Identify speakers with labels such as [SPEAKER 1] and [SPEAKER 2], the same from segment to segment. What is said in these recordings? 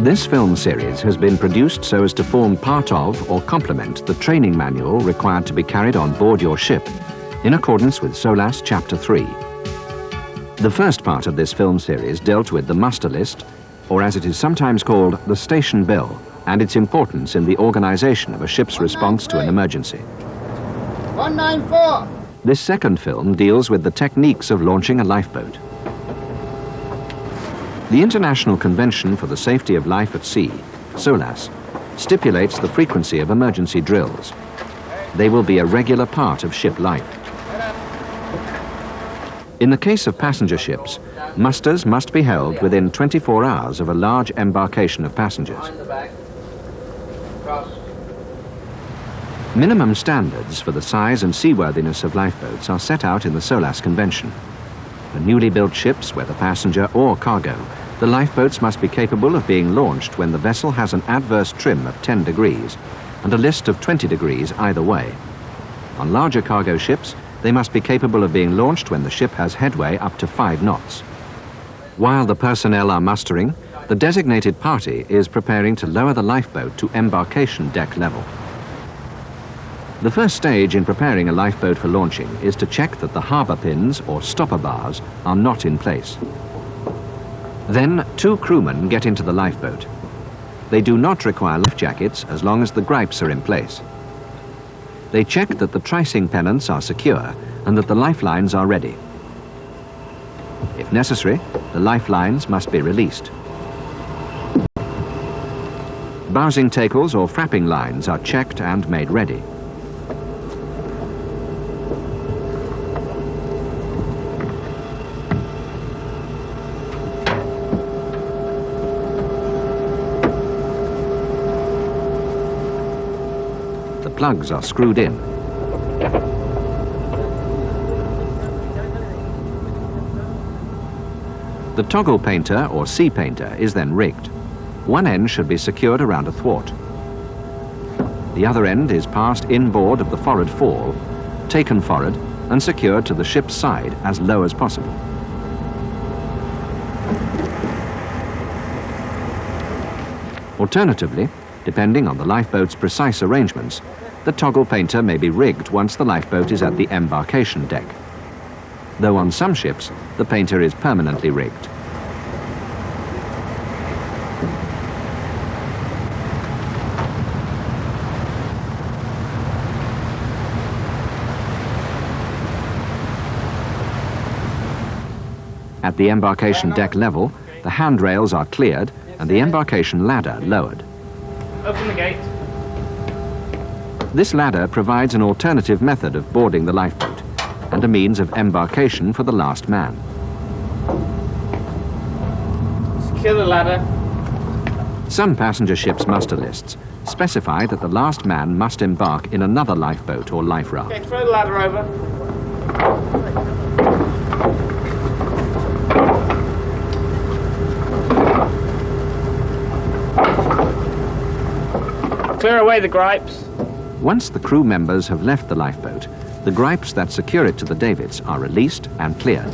[SPEAKER 1] This film series has been produced so as to form part of or complement the training manual required to be carried on board your ship, in accordance with SOLAS Chapter 3. The first part of this film series dealt with the muster list, or as it is sometimes called, the station bill, and its importance in the organization of a ship's response to an emergency.
[SPEAKER 2] 194!
[SPEAKER 1] This second film deals with the techniques of launching a lifeboat. The International Convention for the Safety of Life at Sea, SOLAS, stipulates the frequency of emergency drills. They will be a regular part of ship life. In the case of passenger ships, musters must be held within 24 hours of a large embarkation of passengers. Minimum standards for the size and seaworthiness of lifeboats are set out in the SOLAS Convention. For newly built ships, whether passenger or cargo, the lifeboats must be capable of being launched when the vessel has an adverse trim of 10 degrees and a list of 20 degrees either way. On larger cargo ships, they must be capable of being launched when the ship has headway up to 5 knots. While the personnel are mustering, the designated party is preparing to lower the lifeboat to embarkation deck level. The first stage in preparing a lifeboat for launching is to check that the harbour pins or stopper bars are not in place. Then 2 crewmen get into the lifeboat. They do not require life jackets as long as the gripes are in place. They check that the tricing pennants are secure and that the lifelines are ready. If necessary, the lifelines must be released. Bowsing tackles or frapping lines are checked and made ready. The plugs are screwed in. The toggle painter or sea painter is then rigged. One end should be secured around a thwart. The other end is passed inboard of the forward fall, taken forward and secured to the ship's side as low as possible. Alternatively, depending on the lifeboat's precise arrangements, the toggle painter may be rigged once the lifeboat is at the embarkation deck. Though on some ships, the painter is permanently rigged. At the embarkation deck level, the handrails are cleared and the embarkation ladder lowered.
[SPEAKER 3] Open the gate.
[SPEAKER 1] This ladder provides an alternative method of boarding the lifeboat and a means of embarkation for the last man.
[SPEAKER 3] Secure the ladder.
[SPEAKER 1] Some passenger ships' muster lists specify that the last man must embark in another lifeboat or life raft.
[SPEAKER 3] Okay, throw the ladder over. Clear away the gripes.
[SPEAKER 1] Once the crew members have left the lifeboat, the gripes that secure it to the davits are released and cleared.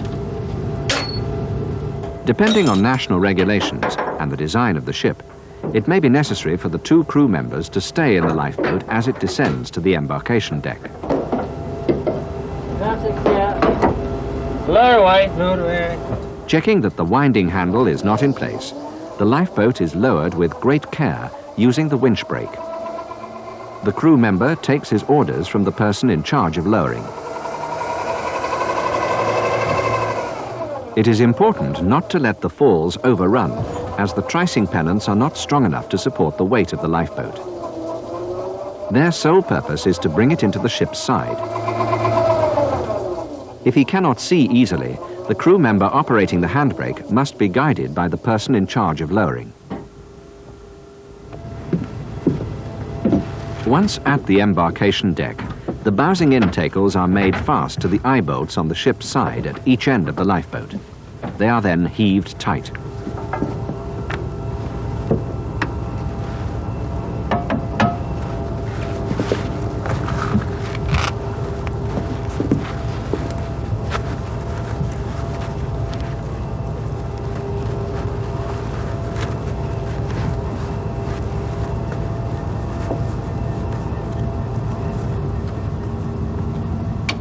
[SPEAKER 1] Depending on national regulations and the design of the ship, it may be necessary for the 2 crew members to stay in the lifeboat as it descends to the embarkation deck.
[SPEAKER 3] Lower away. Lower away.
[SPEAKER 1] Checking that the winding handle is not in place, the lifeboat is lowered with great care using the winch brake. The crew member takes his orders from the person in charge of lowering. It is important not to let the falls overrun, as the tricing pennants are not strong enough to support the weight of the lifeboat. Their sole purpose is to bring it into the ship's side. If he cannot see easily, the crew member operating the handbrake must be guided by the person in charge of lowering. Once at the embarkation deck, the bowsing in tackles are made fast to the eye bolts on the ship's side at each end of the lifeboat. They are then heaved tight.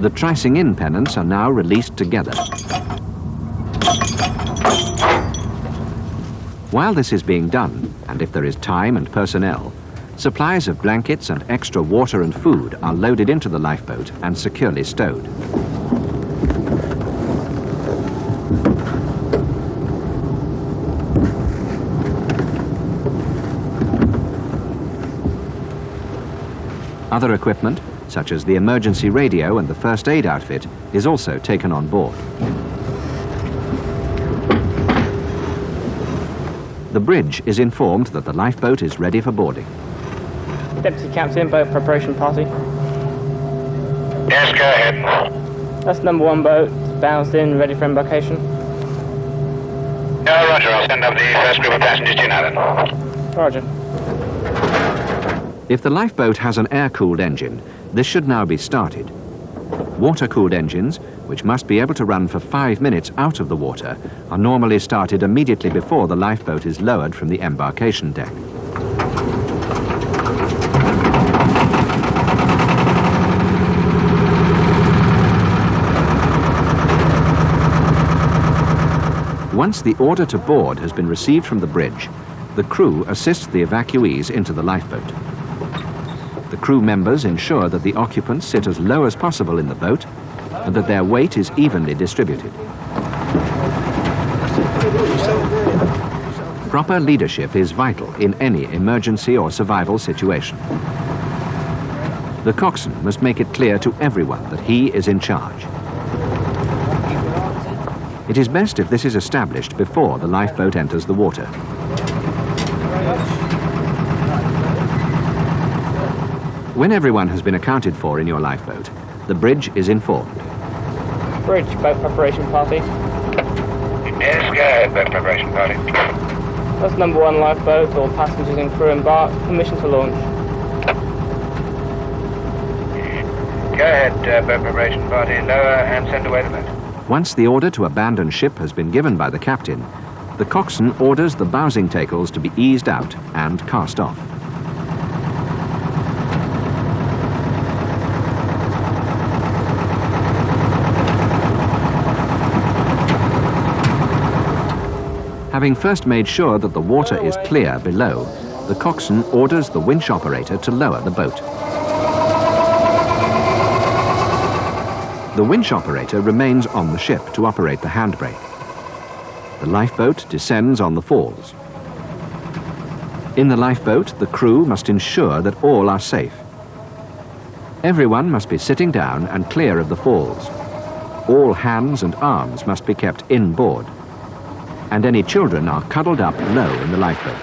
[SPEAKER 1] The tricing-in pennants are now released together. While this is being done, and if there is time and personnel, supplies of blankets and extra water and food are loaded into the lifeboat and securely stowed. Other equipment, such as the emergency radio and the first aid outfit, is also taken on board. The bridge is informed that the lifeboat is ready for boarding.
[SPEAKER 3] Deputy Captain, boat preparation party.
[SPEAKER 2] Yes, go ahead.
[SPEAKER 3] That's number 1 boat, bounced in, ready for embarkation.
[SPEAKER 2] No, roger, I'll send up the first group of passengers to you now then.
[SPEAKER 3] Roger.
[SPEAKER 1] If the lifeboat has an air-cooled engine, this should now be started. Water-cooled engines, which must be able to run for 5 minutes out of the water, are normally started immediately before the lifeboat is lowered from the embarkation deck. Once the order to board has been received from the bridge, the crew assists the evacuees into the lifeboat. The crew members ensure that the occupants sit as low as possible in the boat and that their weight is evenly distributed. Proper leadership is vital in any emergency or survival situation. The coxswain must make it clear to everyone that he is in charge. It is best if this is established before the lifeboat enters the water. When everyone has been accounted for in your lifeboat, the bridge is informed.
[SPEAKER 3] Bridge, boat preparation party.
[SPEAKER 2] Yes, go ahead, boat preparation party.
[SPEAKER 3] That's number 1 lifeboat, all passengers and crew embarked, permission to launch.
[SPEAKER 2] Go ahead, boat preparation party, lower and send away the boat.
[SPEAKER 1] Once the order to abandon ship has been given by the captain, the coxswain orders the bowsing tackles to be eased out and cast off. Having first made sure that the water is clear below, the coxswain orders the winch operator to lower the boat. The winch operator remains on the ship to operate the handbrake. The lifeboat descends on the falls. In the lifeboat, the crew must ensure that all are safe. Everyone must be sitting down and clear of the falls. All hands and arms must be kept inboard. And any children are cuddled up low in the lifeboat.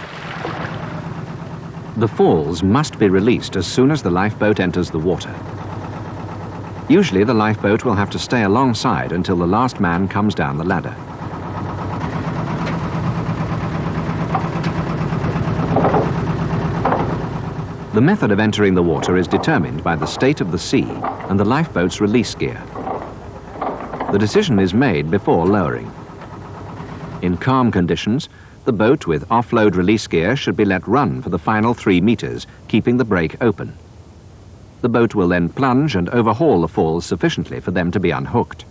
[SPEAKER 1] The falls must be released as soon as the lifeboat enters the water. Usually the lifeboat will have to stay alongside until the last man comes down the ladder. The method of entering the water is determined by the state of the sea and the lifeboat's release gear. The decision is made before lowering. In calm conditions, the boat with offload release gear should be let run for the final 3 meters, keeping the brake open. The boat will then plunge and overhaul the falls sufficiently for them to be unhooked.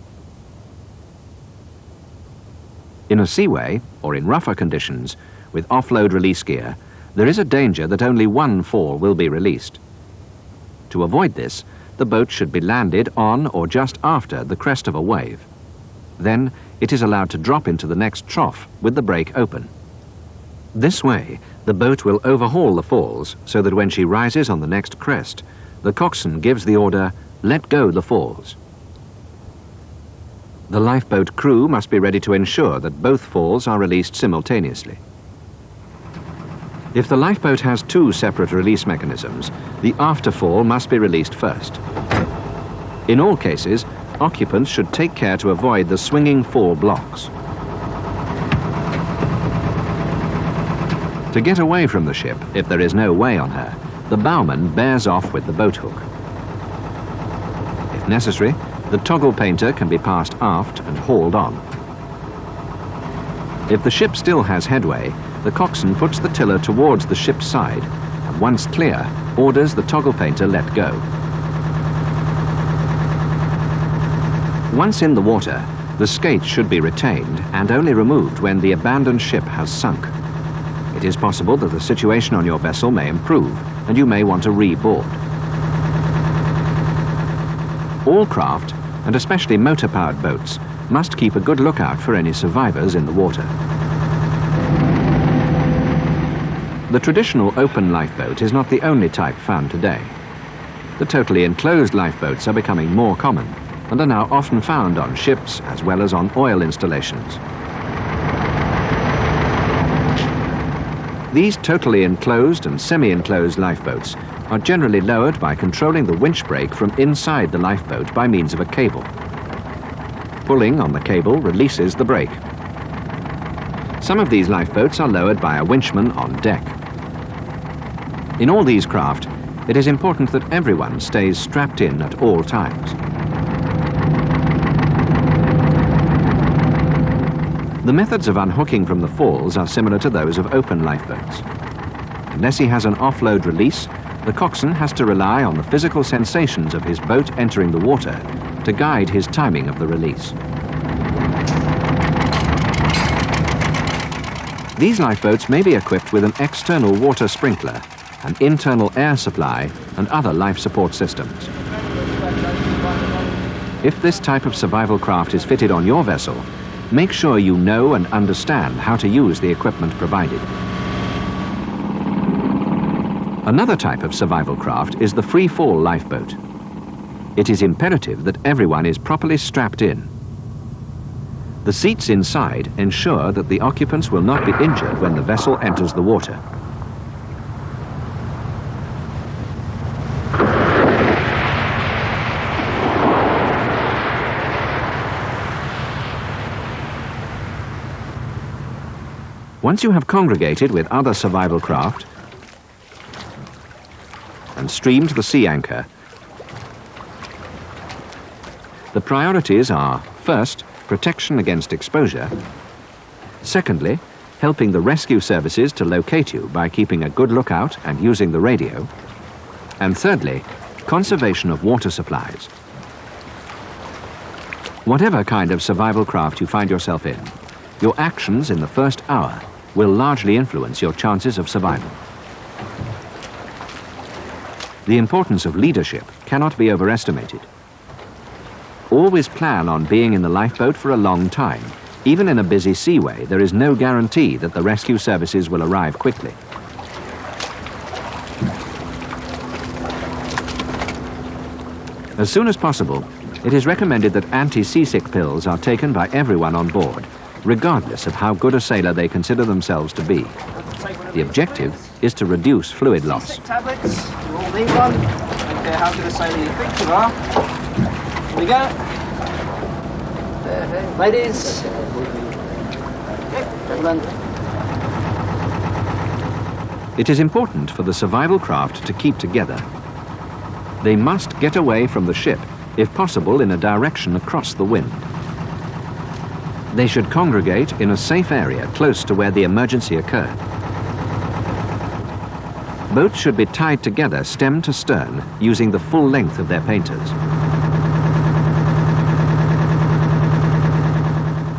[SPEAKER 1] In a seaway, or in rougher conditions, with offload release gear, there is a danger that only 1 fall will be released. To avoid this, the boat should be landed on or just after the crest of a wave. Then it is allowed to drop into the next trough with the brake open. This way, the boat will overhaul the falls so that when she rises on the next crest, the coxswain gives the order, "Let go the falls." The lifeboat crew must be ready to ensure that both falls are released simultaneously. If the lifeboat has 2 separate release mechanisms, the after fall must be released first. In all cases, occupants should take care to avoid the swinging fall blocks. To get away from the ship, if there is no way on her, the bowman bears off with the boat hook. If necessary, the toggle painter can be passed aft and hauled on. If the ship still has headway, the coxswain puts the tiller towards the ship's side and, once clear, orders the toggle painter let go. Once in the water, the skates should be retained and only removed when the abandoned ship has sunk. It is possible that the situation on your vessel may improve and you may want to reboard. All craft, and especially motor-powered boats, must keep a good lookout for any survivors in the water. The traditional open lifeboat is not the only type found today. The totally enclosed lifeboats are becoming more common and are now often found on ships as well as on oil installations. These totally enclosed and semi-enclosed lifeboats are generally lowered by controlling the winch brake from inside the lifeboat by means of a cable. Pulling on the cable releases the brake. Some of these lifeboats are lowered by a winchman on deck. In all these craft, it is important that everyone stays strapped in at all times. The methods of unhooking from the falls are similar to those of open lifeboats. Unless he has an offload release, the coxswain has to rely on the physical sensations of his boat entering the water to guide his timing of the release. These lifeboats may be equipped with an external water sprinkler, an internal air supply, and other life support systems. If this type of survival craft is fitted on your vessel, make sure you know and understand how to use the equipment provided. Another type of survival craft is the free-fall lifeboat. It is imperative that everyone is properly strapped in. The seats inside ensure that the occupants will not be injured when the vessel enters the water. Once you have congregated with other survival craft and streamed the sea anchor, the priorities are, first, protection against exposure; secondly, helping the rescue services to locate you by keeping a good lookout and using the radio; and thirdly, conservation of water supplies. Whatever kind of survival craft you find yourself in, your actions in the first hour will largely influence your chances of survival. The importance of leadership cannot be overestimated. Always plan on being in the lifeboat for a long time. Even in a busy seaway, there is no guarantee that the rescue services will arrive quickly. As soon as possible, it is recommended that anti-seasick pills are taken by everyone on board, regardless of how good a sailor they consider themselves to be. The objective is to reduce fluid loss.
[SPEAKER 4] Seasick tablets, you all need one. Don't care how good a sailor you think you are. Here we go. There, ladies. Okay, gentlemen.
[SPEAKER 1] It is important for the survival craft to keep together. They must get away from the ship, if possible in a direction across the wind. They should congregate in a safe area close to where the emergency occurred. Boats should be tied together stem to stern using the full length of their painters.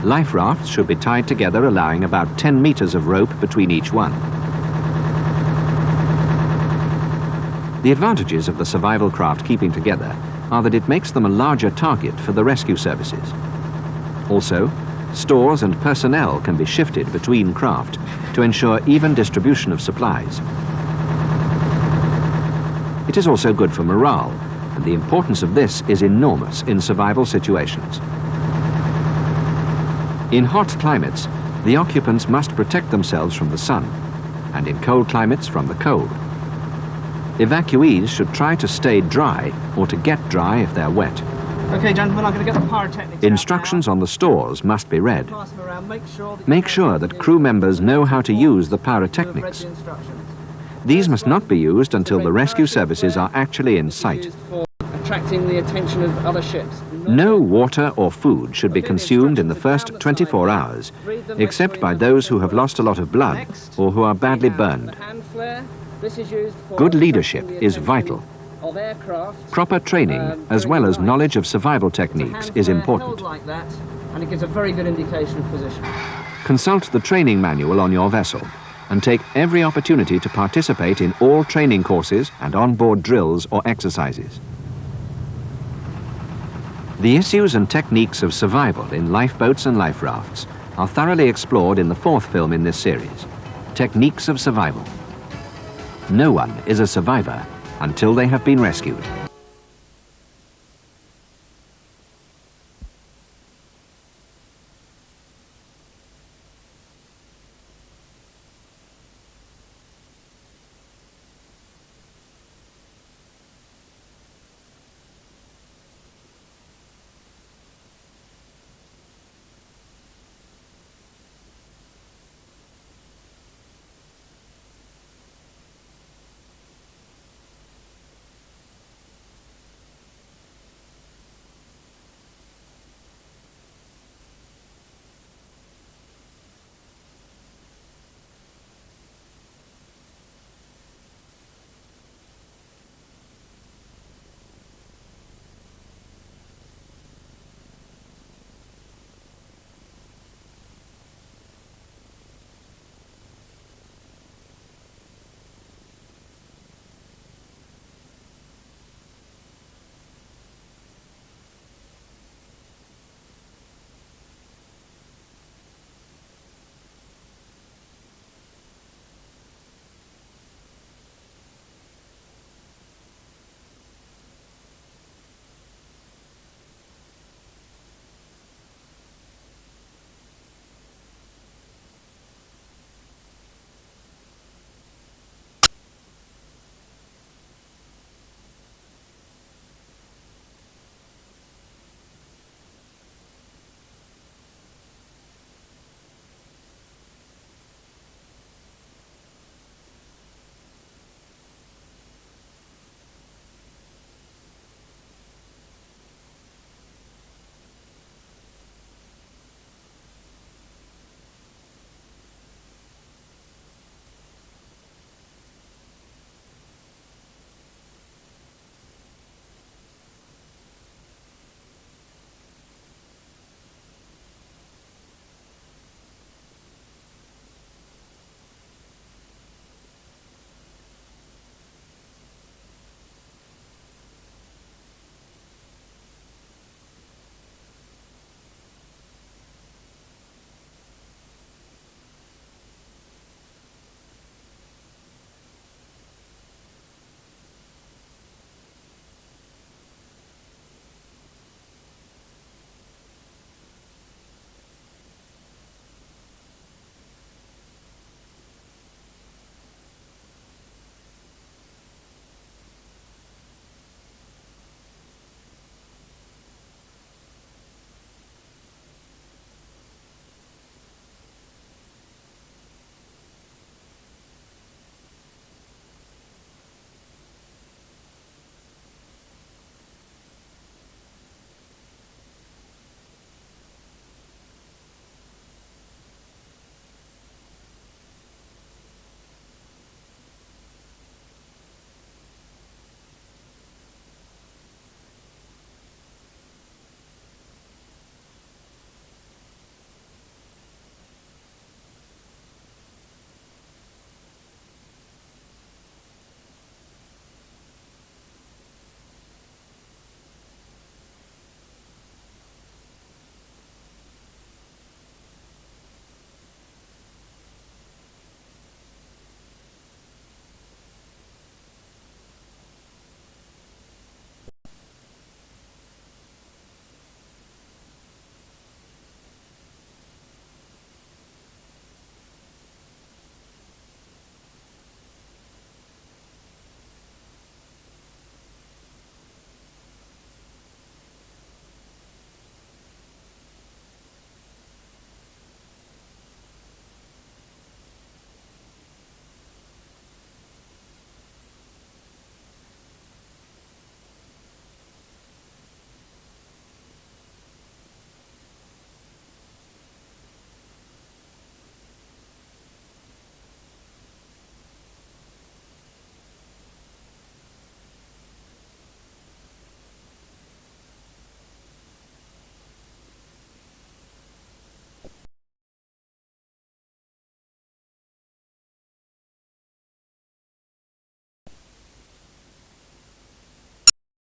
[SPEAKER 1] Life rafts should be tied together, allowing about 10 meters of rope between each one. The advantages of the survival craft keeping together are that it makes them a larger target for the rescue services. Also, stores and personnel can be shifted between craft to ensure even distribution of supplies. It is also good for morale, and the importance of this is enormous in survival situations. In hot climates, the occupants must protect themselves from the sun, and in cold climates from the cold. Evacuees should try to stay dry or to get dry if they're wet.
[SPEAKER 4] Okay, gentlemen, I'm going to get the pyrotechnics.
[SPEAKER 1] Instructions on the stores must be read.
[SPEAKER 4] Pass them around.
[SPEAKER 1] Make sure that crew members know how to use the pyrotechnics. These must not be used until the rescue services are actually in sight.
[SPEAKER 4] For attracting the attention of other ships.
[SPEAKER 1] No water or food should be consumed in the first 24 hours, except by those who have lost a lot of blood or who are badly burned. Good leadership is vital.
[SPEAKER 4] of aircraft.
[SPEAKER 1] Proper training, as well as knowledge of survival
[SPEAKER 4] The
[SPEAKER 1] techniques,
[SPEAKER 4] hands
[SPEAKER 1] is
[SPEAKER 4] were
[SPEAKER 1] important.
[SPEAKER 4] held like that, and it gives a very good indication of position.
[SPEAKER 1] Consult the training manual on your vessel and take every opportunity to participate in all training courses and onboard drills or exercises. The issues and techniques of survival in lifeboats and life rafts are thoroughly explored in the fourth film in this series, Techniques of Survival. No one is a survivor until they have been rescued.